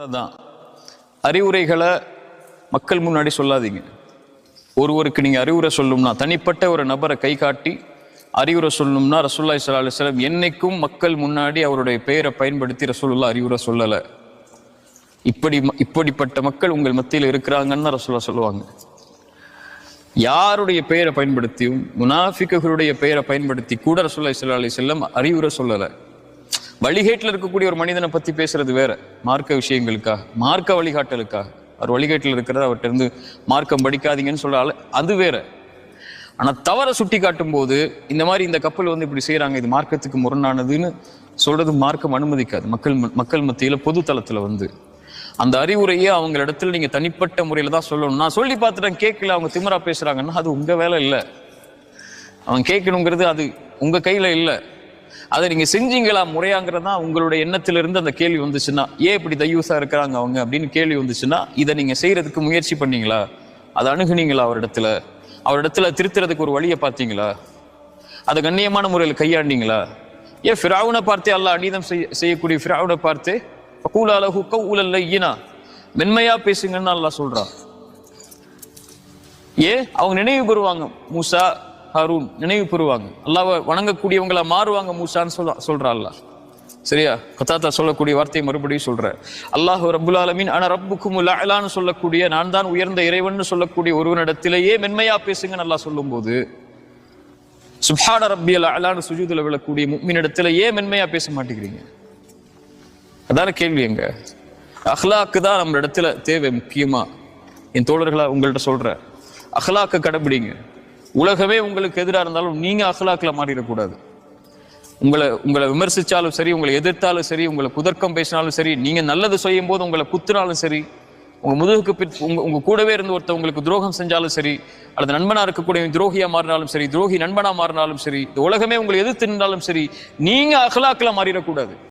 அதான் அறிவுரைகளை மக்கள் முன்னாடி சொல்லாதீங்க. ஒருவருக்கு நீங்க அறிவுரை சொல்லணும்னா, தனிப்பட்ட ஒரு நபரை கை காட்டி அறிவுரை சொல்லணும்னா, ரசூலுல்லாஹி ஸல்லல்லாஹு அலைஹி வஸல்லம் என்னைக்கும் மக்கள் முன்னாடி அவருடைய பெயரை பயன்படுத்தி ரசூலுல்லாஹ் அறிவுரை சொல்லல. இப்படிப்பட்ட மக்கள் உங்கள் மத்தியில் இருக்கிறாங்கன்னு ரசூலுல்லாஹ் சொல்லுவாங்க. யாருடைய பெயரை பயன்படுத்தியும் முனாஃபிக்குகளுடைய பெயரை பயன்படுத்தி கூட ரசூலுல்லாஹி ஸல்லல்லாஹு அலைஹி வஸல்லம் அறிவுரை சொல்லல. வழிகேட்டில் இருக்கக்கூடிய ஒரு மனிதனை பத்தி பேசுறது வேற, மார்க்க விஷயங்களுக்காக, மார்க்க வழிகாட்டலுக்காக. அவர் வழிகேட்டில் இருக்கிறத அவர்கிட்ட இருந்து மார்க்கம் படிக்காதீங்கன்னு சொல்றாள், அது வேற. ஆனா தவற சுட்டி காட்டும் போது இந்த மாதிரி இந்த கப்பல் இப்படி செய்யறாங்க, இது மார்க்கத்துக்கு முரணானதுன்னு சொல்றது மார்க்கம் அனுமதிக்காது. மக்கள் மத்தியில பொது தளத்துல அந்த அறிவுரையை அவங்க இடத்துல நீங்க தனிப்பட்ட முறையில தான் சொல்லணும். நான் சொல்லி பார்த்துட்டேன் கேட்கல, அவங்க திமிரா பேசுறாங்கன்னா அது உங்க வேலை இல்லை. அவன் கேட்கணுங்கிறது அது உங்க கையில இல்லை. அதை நீங்க செஞ்சீங்களா முறையாங்கிறதா உங்களுடைய எண்ணத்திலிருந்து அந்த கேள்வி வந்துச்சுன்னா, ஏன் இப்படி தையூசா இருக்கிறாங்க அவங்க அப்படின்னு கேள்வி வந்துச்சுன்னா, இதை நீங்க செய்யறதுக்கு முயற்சி பண்ணீங்களா? அதை அணுகுனீங்களா? அவரிடத்துல திருத்துறதுக்கு ஒரு வழியை பார்த்தீங்களா? அதை கண்ணியமான முறையில் கையாண்டீங்களா? ஏன் ஃபிரௌனை பார்த்தே அல்லாஹ் அநீதம் செய்யக்கூடிய ஃபிரௌனை பார்த்தே ஃபகூலா லஹு கௌலன் லய்யினா, மென்மையா பேசுங்கன்னு அல்லாஹ் சொல்றான். அவங்க நினைவு பெறுவாங்க, மூசா ஹாரூன் நினைவு பெறுவாங்க, அல்லாஹ்வை வணங்கக்கூடியவங்களா மாறுவாங்க மூசான்னு சொல்றா அல்லாஹ். சரியா? கத்தாத்தா சொல்லக்கூடிய வார்த்தையை மறுபடியும் சொல்ற, அல்லாஹ் ரப்புல் ஆலமீன் அன ரப்புக்குமுல் அலான்னு சொல்லக்கூடிய, நான் தான் உயர்ந்த இறைவன் சொல்லக்கூடிய ஒருவனிடத்திலேயே மென்மையா பேசுங்கன்னு அல்லாஹ் சொல்லும் போது, சுப்ஹான ரப்பியல் அலான்னு சுஜூதுல விழக்கூடிய முஃமினிடத்துல ஏன் மென்மையா பேச மாட்டேங்கிறீங்க? அதான கேள்வி. எங்க அஹ்லாக்கு தான் நம்ம இடத்துல தேவை. முக்கியமா என் தோழர்களா உங்கள்கிட்ட சொல்ற, அஹ்லாக்க கடைபிடிங்க. உலகமே உங்களுக்கு எதிராக இருந்தாலும் நீங்க அஹ்லாக்ல மாறிடக்கூடாது. உங்களை விமர்சிச்சாலும் சரி, உங்களை எதிர்த்தாலும் சரி, உங்களை குதர்க்கம் பேசினாலும் சரி, நீங்க நல்லது செய்யும் போது உங்களை குத்துனாலும் சரி, உங்க முதுகுக்கு உங்க கூடவே இருந்து ஒருத்தர் உங்களுக்கு துரோகம் செஞ்சாலும் சரி, அல்லது நண்பனா இருக்கக்கூடிய துரோகியா மாறினாலும் சரி, துரோகி நண்பனா மாறினாலும் சரி, இந்த உலகமே உங்களை எதிர்த்து நின்றாலும் சரி, நீங்க அஹ்லாக்ல மாறிடக்கூடாது.